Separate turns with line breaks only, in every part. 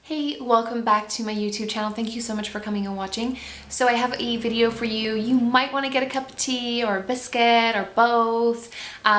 Hey, welcome back to my YouTube channel. Thank you so much for coming and watching. So I have a video for you. You might want to get a cup of tea or a biscuit or both.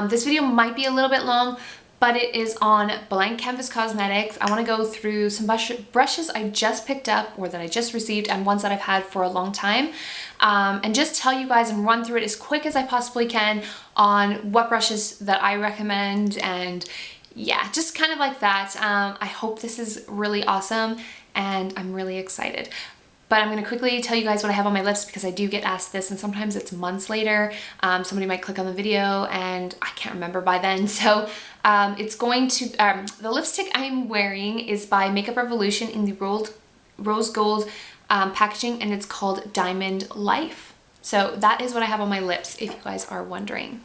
This video might be a little bit long, but it is on Blank Canvas Cosmetics. I want to go through some brushes I just picked up or that I just received and ones that I've had for a long time. And just tell you guys and run through it as quick as I possibly can on what brushes that I recommend and yeah, just kind of like that. I hope this is really awesome and I'm really excited. But I'm going to quickly tell you guys what I have on my lips because I do get asked this and sometimes it's months later. Somebody might click on the video and I can't remember by then. So it's going to, the lipstick I'm wearing is by Makeup Revolution in the rose gold packaging and it's called Diamond Life. So that is what I have on my lips if you guys are wondering.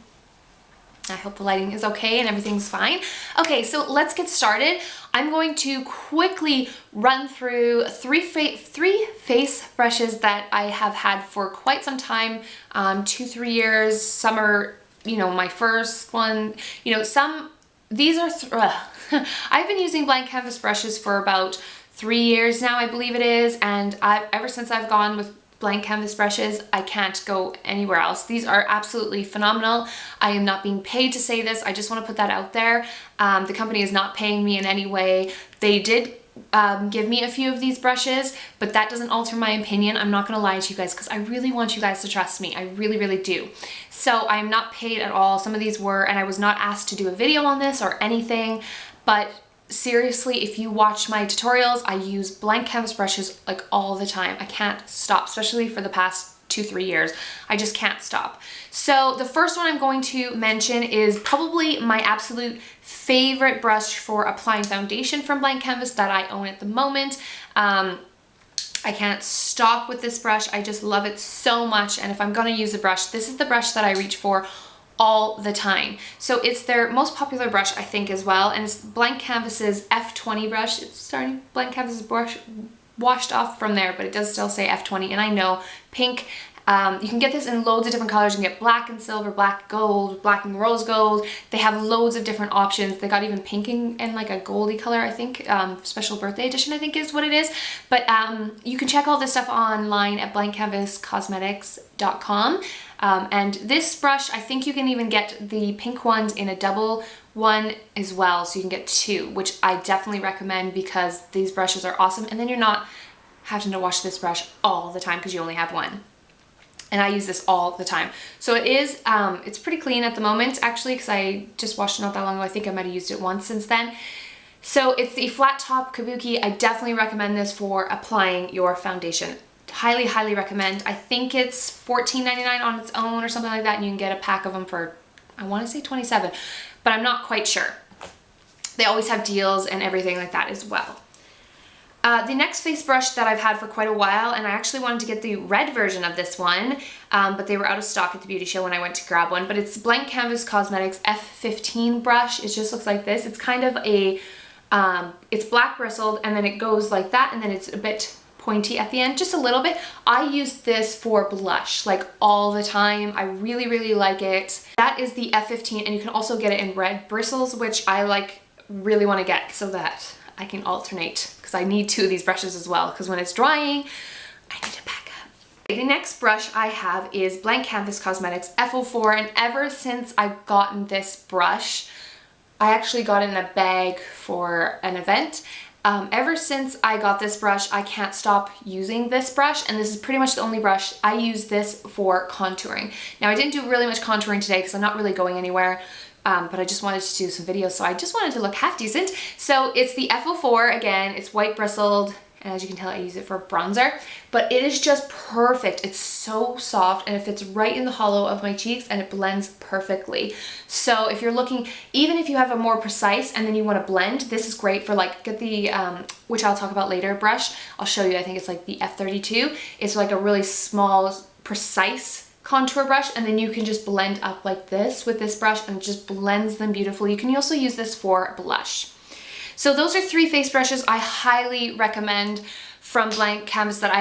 I hope the lighting is okay and everything's fine. Okay, so let's get started. I'm going to quickly run through three face brushes that I have had for quite some time, 2-3 years. Some are, you know, my first one, you know, these are, I've been using blank canvas brushes for about 3 years now, I believe it is. And ever since I've gone with blank canvas brushes, I can't go anywhere else. These are absolutely phenomenal. I am not being paid to say this. I just want to put that out there. The company is not paying me in any way. They did give me a few of these brushes, but that doesn't alter my opinion. I'm not going to lie to you guys because I really want you guys to trust me. I really, really do. So I am not paid at all. Some of these were, and I was not asked to do a video on this or anything, but seriously, if you watch my tutorials, I use blank canvas brushes like all the time. I can't stop, especially for the past 2-3 years. I just can't stop. So the first one I'm going to mention is probably my absolute favorite brush for applying foundation from blank canvas that I own at the moment. I can't stop with this brush. I just love it so much. And if I'm going to use a brush, this is the brush that I reach for all the time. So it's their most popular brush, I think, as well, and it's Blank Canvas's F20 brush. It's starting Blank Canvas's brush washed off from there, but it does still say F20, and I know pink. You can get this in loads of different colors. You can get black and silver, black gold, black and rose gold. They have loads of different options. They got even pink in like a goldy color, I think. Special birthday edition, I think is what it is. But you can check all this stuff online at blankcanvascosmetics.com. And this brush, I think you can even get the pink ones in a double one as well. So you can get two, which I definitely recommend because these brushes are awesome. And then you're not having to wash this brush all the time because you only have one. And I use this all the time. So it is, it's pretty clean at the moment, actually, because I just washed it not that long ago. I think I might have used it once since then. So it's the flat top kabuki. I definitely recommend this for applying your foundation. Highly, highly recommend. I think it's $14.99 on its own or something like that, and you can get a pack of them for, I want to say $27, but I'm not quite sure. They always have deals and everything like that as well. The next face brush that I've had for quite a while, and I actually wanted to get the red version of this one, but they were out of stock at the beauty show when I went to grab one, but it's Blank Canvas Cosmetics F15 brush. It just looks like this. It's kind of a, it's black bristled, and then it goes like that, and then it's a bit pointy at the end, just a little bit. I use this for blush like all the time. I really, really like it. That is the F15, and you can also get it in red bristles, which I really want to get so that I can alternate because I need two of these brushes as well because when it's drying, I need a backup. The next brush I have is Blank Canvas Cosmetics F04, and ever since I've gotten this brush, I actually got it in a bag for an event. Ever since I got this brush, I can't stop using this brush, and this is pretty much the only brush. I use this for contouring. Now, I didn't do really much contouring today because I'm not really going anywhere, but I just wanted to do some videos, so I just wanted to look half decent. So it's the F04 again. It's white bristled, and as you can tell, I use it for bronzer, but it is just perfect. It's so soft, and it fits right in the hollow of my cheeks, and it blends perfectly. So if you're looking, even if you have a more precise and then you want to blend, this is great for get the, which I'll talk about later, brush. I'll show you, I think it's like the F32. It's like a really small, precise contour brush, and then you can just blend up like this with this brush, and it just blends them beautifully. You can also use this for blush. So those are 3 face brushes I highly recommend from Blank Canvas that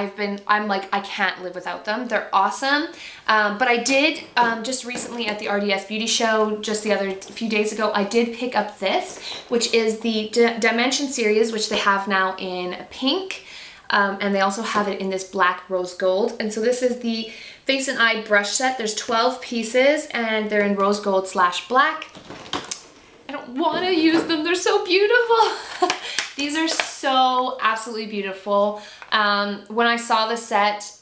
I'm like, I can't live without them. They're awesome. But I did, just recently at the RDS Beauty Show, just a few days ago, I did pick up this, which is the Dimension series, which they have now in pink. And they also have it in this black rose gold. And so this is the Face and Eye brush set. There's 12 pieces and they're in rose gold / black. I don't want to use them. They're so beautiful. These are so absolutely beautiful. When I saw the set,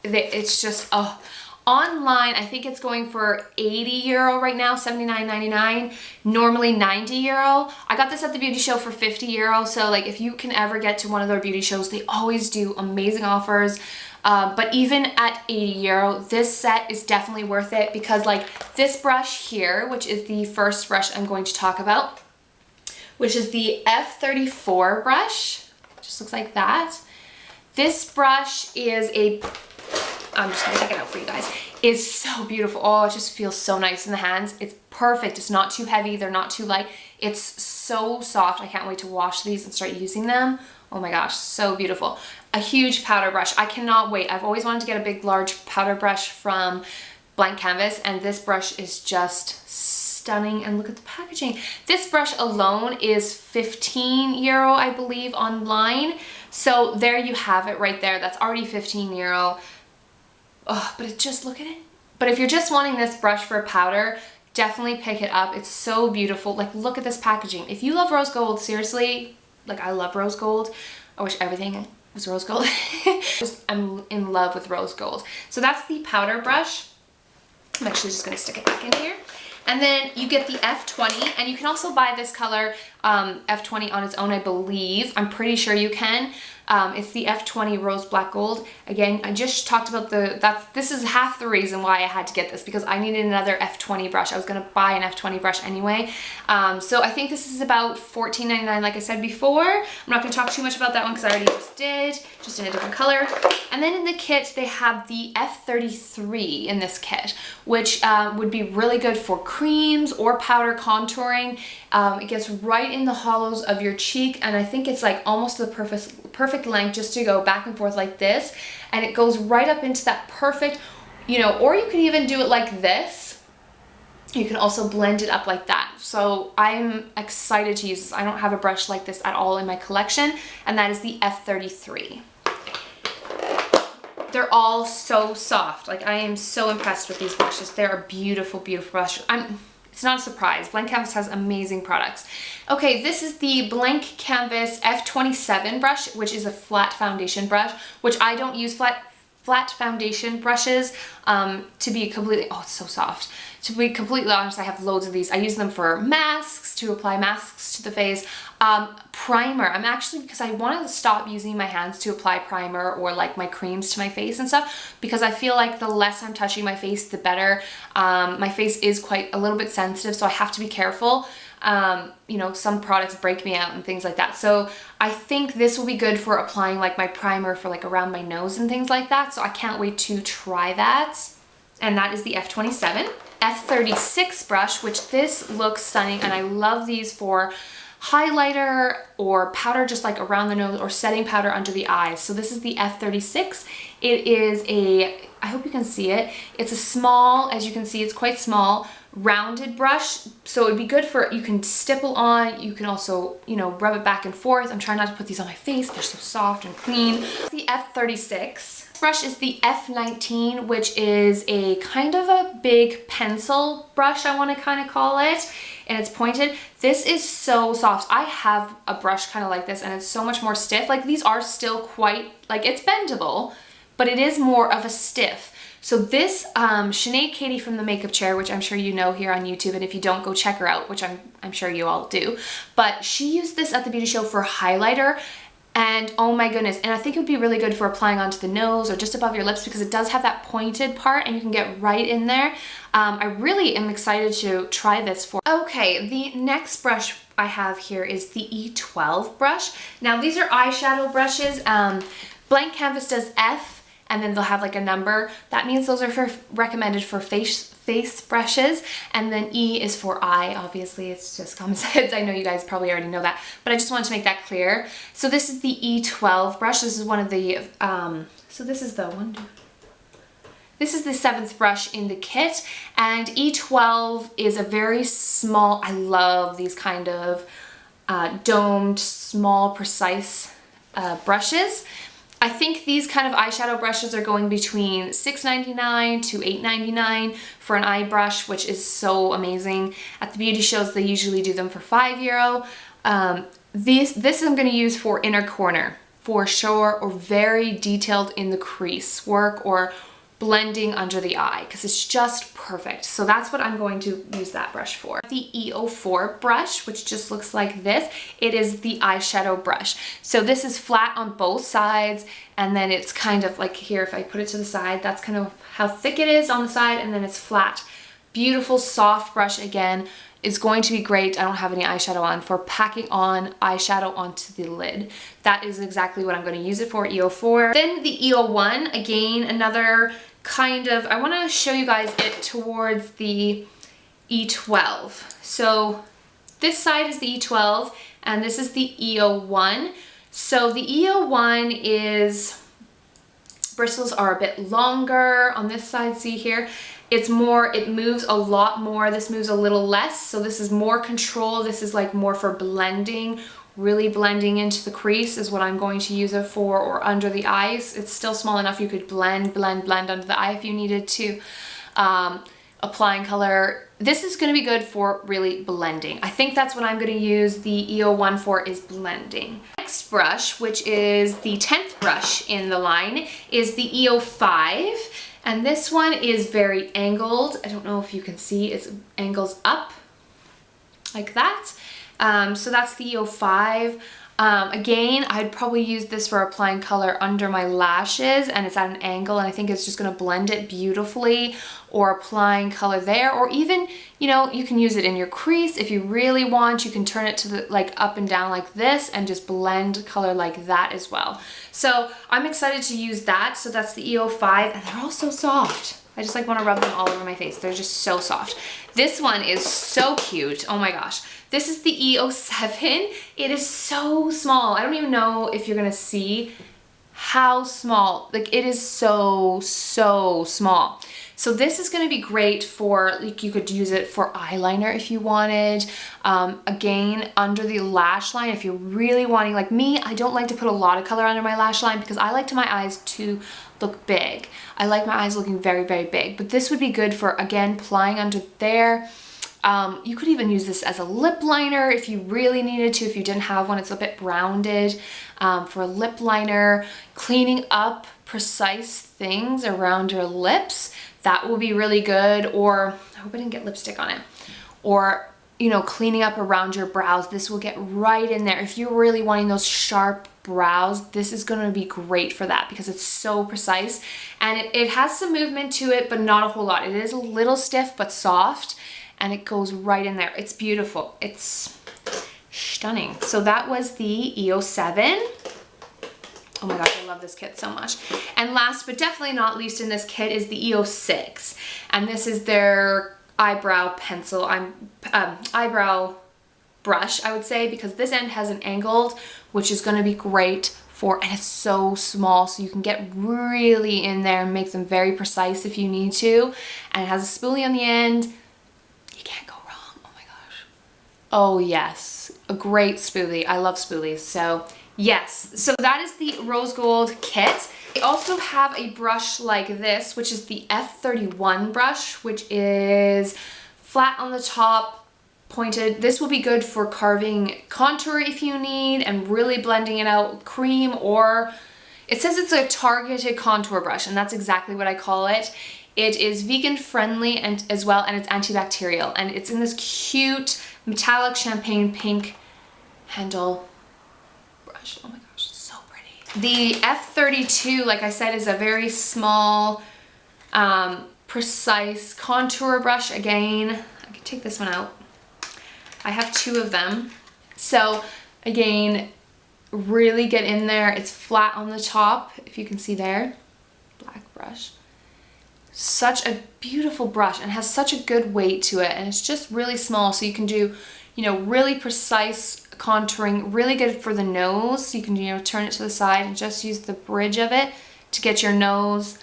it's just, oh, online, I think it's going for €80 right now, €79.99, normally €90. I got this at the beauty show for €50. So like if you can ever get to one of their beauty shows, they always do amazing offers. But even at €80, this set is definitely worth it because like this brush here, which is the first brush I'm going to talk about, which is the F34 brush, just looks like that. This brush is I'm just gonna take it out for you guys. It's so beautiful. Oh, it just feels so nice in the hands. It's perfect. It's not too heavy. They're not too light. It's so soft. I can't wait to wash these and start using them. Oh my gosh, so beautiful. A huge powder brush. I cannot wait. I've always wanted to get a big, large powder brush from Blank Canvas, and this brush is just stunning. And look at the packaging. This brush alone is €15, I believe, online. So there you have it right there. That's already €15. Oh, but just look at it. But if you're just wanting this brush for powder, definitely pick it up. It's so beautiful. Like, look at this packaging. If you love rose gold, seriously, like I love rose gold. I wish everything was rose gold. I'm in love with rose gold. So that's the powder brush. I'm actually just gonna stick it back in here. And then you get the F20, and you can also buy this color F20 on its own, I believe. I'm pretty sure you can. It's the F20 Rose Black Gold. Again, I just talked about this is half the reason why I had to get this, because I needed another F20 brush. I was gonna buy an F20 brush anyway. So I think this is about $14.99, like I said before. I'm not gonna talk too much about that one because I already just did, just in a different color. And then in the kit, they have the F33 in this kit, which would be really good for creams or powder contouring. It gets right in the hollows of your cheek, and I think it's like almost the perfect length just to go back and forth like this, and it goes right up into that perfect, you know, or you could even do it like this. You can also blend it up like that. So I'm excited to use this. I don't have a brush like this at all in my collection, and that is the F33. They're all so soft. Like, I am so impressed with these brushes. They're a beautiful, beautiful brush. It's not a surprise. Blank Canvas has amazing products. Okay, this is the Blank Canvas F27 brush, which is a flat foundation brush, which I don't use flat foundation brushes to be completely, oh, it's so soft. To be completely honest, I have loads of these. I use them for masks, to apply masks to the face. Primer, I'm actually, because I want to stop using my hands to apply primer or like my creams to my face and stuff, because I feel like the less I'm touching my face, the better. My face is quite a little bit sensitive, so I have to be careful. You know, some products break me out and things like that. So I think this will be good for applying like my primer for like around my nose and things like that. So I can't wait to try that. And that is the F27. F36 brush, which this looks stunning, and I love these for highlighter or powder just like around the nose, or setting powder under the eyes. So this is the F36. It is I hope you can see it. It's a small, as you can see, it's quite small, rounded brush. So it'd be good for, you can stipple on, you can also, you know, rub it back and forth. I'm trying not to put these on my face. They're so soft and clean. The F36 brush is the F19, which is a kind of a big pencil brush, I want to kind of call it, and it's pointed. This is so soft. I have a brush kind of like this, and it's so much more stiff. Like, these are still quite, like, it's bendable, but it is more of a stiff. So this Sinead Katie from the Makeup Chair, which I'm sure you know here on YouTube, and if you don't, go check her out, which I'm sure you all do, but she used this at the beauty show for highlighter. And oh my goodness, and I think it would be really good for applying onto the nose or just above your lips, because it does have that pointed part and you can get right in there. I really am excited to try this for. Okay, the next brush I have here is the E12 brush. Now these are eyeshadow brushes. Blank Canvas does F and then they'll have like a number. That means those are recommended for face brushes, and then E is for eye. Obviously, it's just common sense. I know you guys probably already know that, but I just wanted to make that clear. So this is the E12 brush. This is one of the, so this is the this is the 7th brush in the kit, and E12 is a very small, I love these kind of domed, small, precise brushes. I think these kind of eyeshadow brushes are going between $6.99 to $8.99 for an eye brush, which is so amazing. At the beauty shows, they usually do them for €5. This I'm going to use for inner corner for sure, or very detailed in the crease work, or blending under the eye, because it's just perfect. So that's what I'm going to use that brush for. The E04 brush, which just looks like this, it is the eyeshadow brush. So this is flat on both sides, and then it's kind of like here, if I put it to the side, that's kind of how thick it is on the side, and then it's flat. Beautiful soft brush again. Is going to be great, I don't have any eyeshadow on, for packing on eyeshadow onto the lid. That is exactly what I'm going to use it for, E04. Then the E01, again, another kind of, I want to show you guys it towards the E12. So this side is the E12, and this is the E01. So the E01 is, bristles are a bit longer on this side, see here? It's more, it moves a lot more. This moves a little less. So this is more control. This is like more for blending, really blending into the crease is what I'm going to use it for, or under the eyes. It's still small enough you could blend under the eye if you needed to. Applying color. This is going to be good for really blending. I think that's what I'm going to use the E01 for, is blending. Next brush, which is the 10th brush in the line, is the E05. And this one is very angled. I don't know if you can see, it angles up like that. So that's the E05. Again, I'd probably use this for applying color under my lashes, and it's at an angle, and I think it's just gonna blend it beautifully, or applying color there, or even, you know, you can use it in your crease if you really want. You can turn it to the, like, up and down like this, and just blend color like that as well. So I'm excited to use that. So that's the E05, and they're all so soft. I just like want to rub them all over my face. They're just so soft. This one is so cute. Oh my gosh. This is the E07. It is so small. I don't even know if you're going to see how small. Like, it is so small. So this is going to be great for, like, you could use it for eyeliner if you wanted. Again, under the lash line, if you're really wanting, like me, I don't like to put a lot of color under my lash line because I like my eyes to look big. I like my eyes looking very big, but this would be good for, again, applying under there. You could even use this as a lip liner if you really needed to, if you didn't have one. It's a bit rounded for a lip liner. Cleaning up precise things around your lips, that will be really good. Or, I hope I didn't get lipstick on it. Or, you know, cleaning up around your brows. This will get right in there. If you're really wanting those sharp brows, this is going to be great for that because it's so precise, and it has some movement to it, but not a whole lot. It is a little stiff but soft, and it goes right in there. It's beautiful. It's stunning. So that was the E07. Oh my gosh, I love this kit so much. And last but definitely not least in this kit is the E06, and this is their eyebrow pencil, eyebrow brush, I would say, because this end has an angled, which is going to be great for, and it's so small, so you can get really in there and make them very precise if you need to. And it has a spoolie on the end. You can't go wrong. Oh my gosh. Oh yes, a great spoolie. I love spoolies. So yes, so that is the rose gold kit. I also have a brush like this, which is the F31 brush, which is flat on the top, pointed. This will be good for carving contour if you need, and really blending it out with cream, or it says it's a targeted contour brush, and that's exactly what I call it. It is vegan friendly and as well, and it's antibacterial, and it's in this cute metallic champagne pink handle brush. Oh my gosh, it's so pretty. The F32, like I said, is a very small, precise contour brush. Again, I can take this one out. I have two of them. So again, really get in there. It's flat on the top, if you can see there. black brush. Such a beautiful brush and has such a good weight to it, and it's just really small, so you can do, you know, really precise contouring, really good for the nose. You can, you know, turn it to the side and just use the bridge of it to get your nose,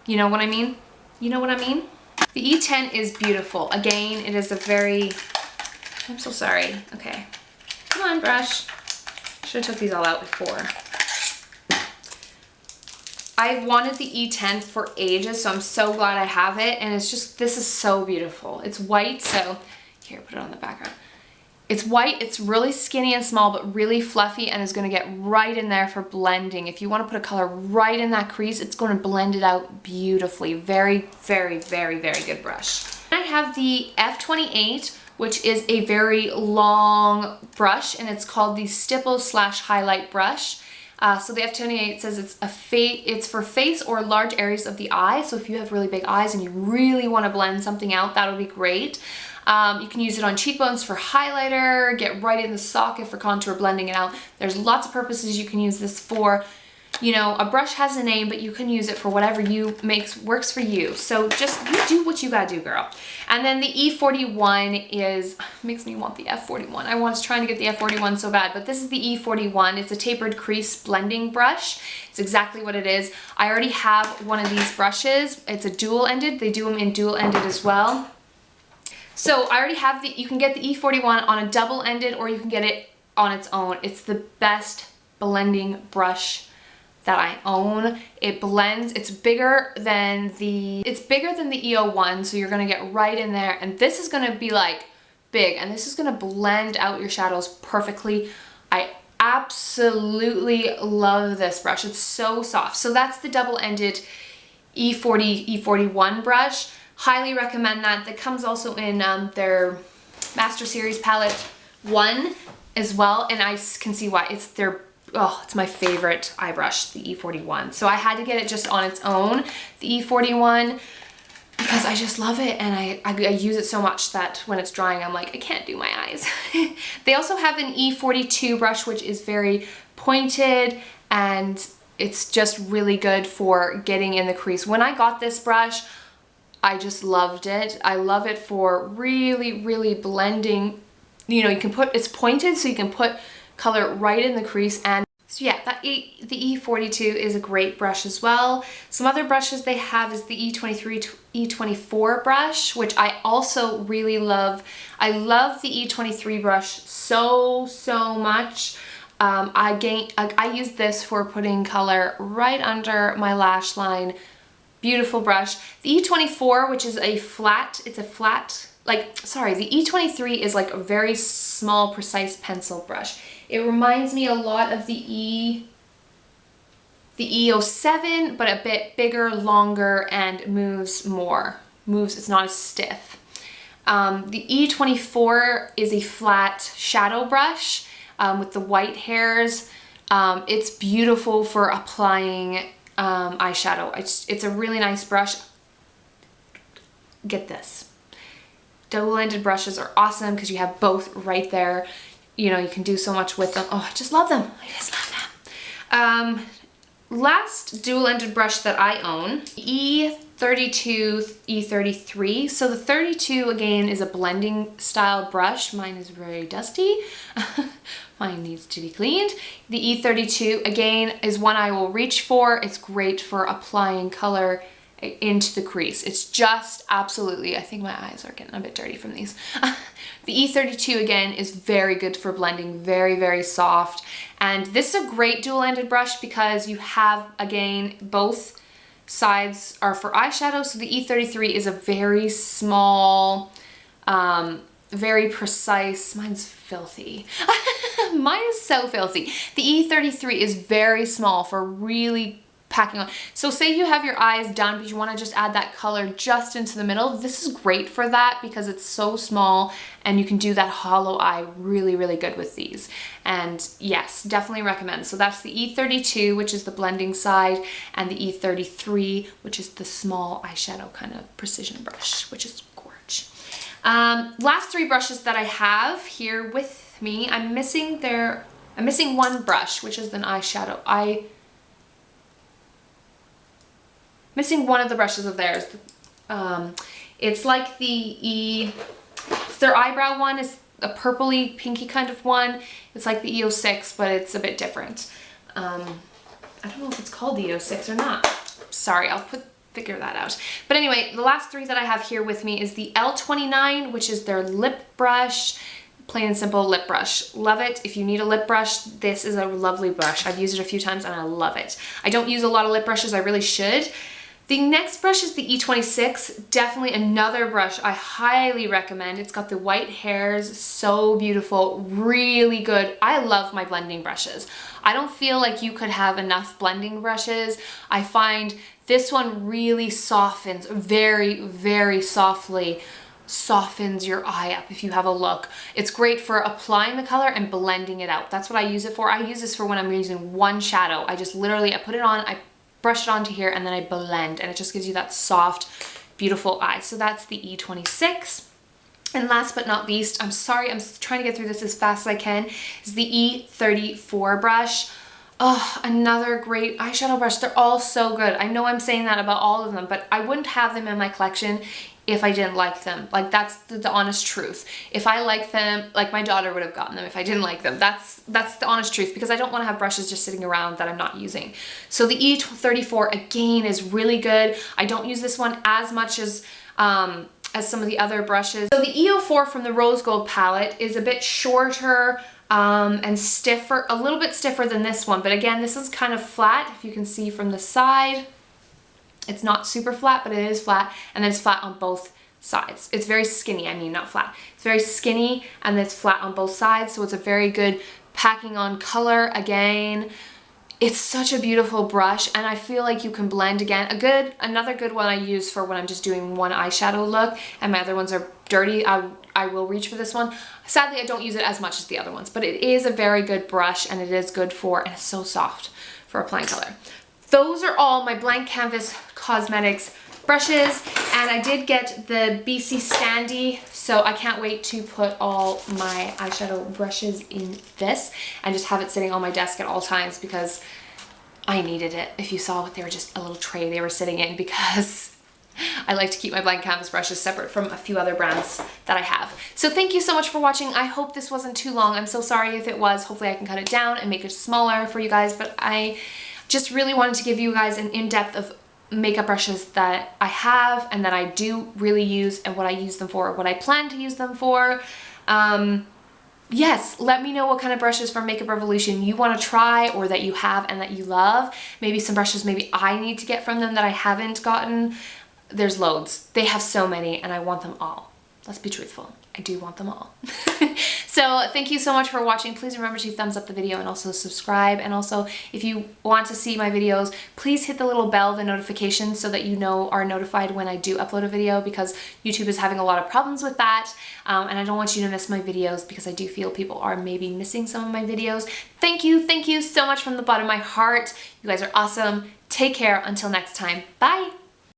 you know what I mean? You know what I mean? The E10 is beautiful. Again, it is a very, I'm so sorry. Okay, come on, brush. Should have took these all out before. I've wanted the E10 for ages, so I'm so glad I have it, and it's just, this is so beautiful. It's white, so here, put it on the background. It's white, it's really skinny and small, but really fluffy, and is gonna get right in there for blending. If you wanna put a color right in that crease, it's gonna blend it out beautifully. Very, very, very, very good brush. I have the F28, which is a very long brush, and it's called the Stipple / Highlight Brush. So the F28 says it's for face or large areas of the eye. So if you have really big eyes and you really want to blend something out, that would be great. You can use it on cheekbones for highlighter, get right in the socket for contour, blending it out. There's lots of purposes you can use this for. You know, a brush has a name, but you can use it for whatever works for you. So just you do what you gotta do, girl. And then the E41 makes me want the F41. I was trying to get the F41 so bad, but this is the E41. It's a tapered crease blending brush. It's exactly what it is. I already have one of these brushes. It's a dual-ended. They do them in dual-ended as well. So I already have you can get the E41 on a double-ended, or you can get it on its own. It's the best blending brush that I own. It blends, it's bigger than the E01, so you're gonna get right in there, and this is gonna be like big, and this is gonna blend out your shadows perfectly. I absolutely love this brush. It's so soft. So that's the double-ended E41 brush. Highly recommend that. That comes also in their Master Series Palette 1 as well, and I can see why. It's my favorite eye brush, the E41. So I had to get it just on its own, the E41, because I just love it, and I use it so much that when it's drying, I'm like, I can't do my eyes. They also have an E42 brush, which is very pointed, and it's just really good for getting in the crease. When I got this brush, I just loved it. I love it for really, really blending. You know, it's pointed, so you can put color right in the crease. And so yeah, the E42 is a great brush as well. Some other brushes they have is the E23, E24 brush, which I also really love. I love the E23 brush so much. I use this for putting color right under my lash line. Beautiful brush. The E24, which is the E23 is like a very small, precise pencil brush. It reminds me a lot of the E07, but a bit bigger, longer, and moves more. It's not as stiff. The E24 is a flat shadow brush with the white hairs. It's beautiful for applying eyeshadow. It's a really nice brush. Get this. Double-ended brushes are awesome because you have both right there. You know, you can do so much with them. Oh, I just love them. I just love them. Last dual-ended brush that I own, E32, E33. So the 32, again, is a blending style brush. Mine is very dusty. Mine needs to be cleaned. The E32, again, is one I will reach for. It's great for applying color into the crease. It's just absolutely, I think my eyes are getting a bit dirty from these. The E32 again is very good for blending, very, very soft. And this is a great dual-ended brush because you have, again, both sides are for eyeshadow. So the E33 is a very small, very precise, mine's filthy. Mine is so filthy. The E33 is very small for really packing on. So say you have your eyes done, but you want to just add that color just into the middle. This is great for that because it's so small and you can do that hollow eye really, really good with these. And yes, definitely recommend. So that's the E32, which is the blending side, and the E33, which is the small eyeshadow kind of precision brush, which is gorgeous. Last three brushes that I have here with me, I'm missing one brush, which is an eyeshadow. missing one of the brushes of theirs. It's like their eyebrow one is a purpley pinky kind of one. It's like the E06, but it's a bit different. I don't know if it's called the E06 or not. Sorry, I'll figure that out. But anyway, the last three that I have here with me is the L29, which is their lip brush. Plain and simple lip brush. Love it. If you need a lip brush, this is a lovely brush. I've used it a few times and I love it. I don't use a lot of lip brushes. I really should. The next brush is the E26. Definitely another brush I highly recommend. It's got the white hairs, so beautiful, really good. I love my blending brushes. I don't feel like you could have enough blending brushes. I find this one really softens, very, very softly softens your eye up if you have a look. It's great for applying the color and blending it out. That's what I use it for. I use this for when I'm using one shadow. I just literally, I put it on, I brush it onto here, and then I blend, and it just gives you that soft, beautiful eye. So that's the E26. And last but not least, I'm sorry, I'm trying to get through this as fast as I can, is the E34 brush. Oh, another great eyeshadow brush. They're all so good. I know I'm saying that about all of them, but I wouldn't have them in my collection if I didn't like them. Like, that's the honest truth. If I like them, like my daughter would have gotten them if I didn't like them. That's the honest truth, because I don't want to have brushes just sitting around that I'm not using. So the E34 again is really good. I don't use this one as much as some of the other brushes. So the E04 from the Rose Gold palette is a bit shorter and stiffer, a little bit stiffer than this one. But again, this is kind of flat, if you can see from the side. It's not super flat, but it is flat, and then it's flat on both sides. It's very skinny, I mean, not flat. It's very skinny, and it's flat on both sides, so it's a very good packing on color. Again, it's such a beautiful brush, and I feel like you can blend again. Another good one I use for when I'm just doing one eyeshadow look, and my other ones are dirty. I will reach for this one. Sadly, I don't use it as much as the other ones, but it is a very good brush, and it is good for, and it's so soft for applying color. Those are all my blank canvas cosmetics brushes, and I did get the BC Standy, so I can't wait to put all my eyeshadow brushes in this and just have it sitting on my desk at all times, because I needed it. If you saw what they were, just a little tray they were sitting in, because I like to keep my blank canvas brushes separate from a few other brands that I have. So thank you so much for watching. I hope this wasn't too long. I'm so sorry if it was. Hopefully I can cut it down and make it smaller for you guys, but I just really wanted to give you guys an in-depth of makeup brushes that I have and that I do really use, and what I use them for, what I plan to use them for. Yes, let me know what kind of brushes from Makeup Revolution you want to try, or that you have and that you love. Maybe some brushes maybe I need to get from them that I haven't gotten. There's loads. They have so many, and I want them all. Let's be truthful. I do want them all. So thank you so much for watching. Please remember to thumbs up the video and also subscribe. And also, if you want to see my videos, please hit the little bell, the notifications, so that you are notified when I do upload a video, because YouTube is having a lot of problems with that. And I don't want you to miss my videos, because I do feel people are maybe missing some of my videos. Thank you so much from the bottom of my heart. You guys are awesome. Take care until next time. Bye.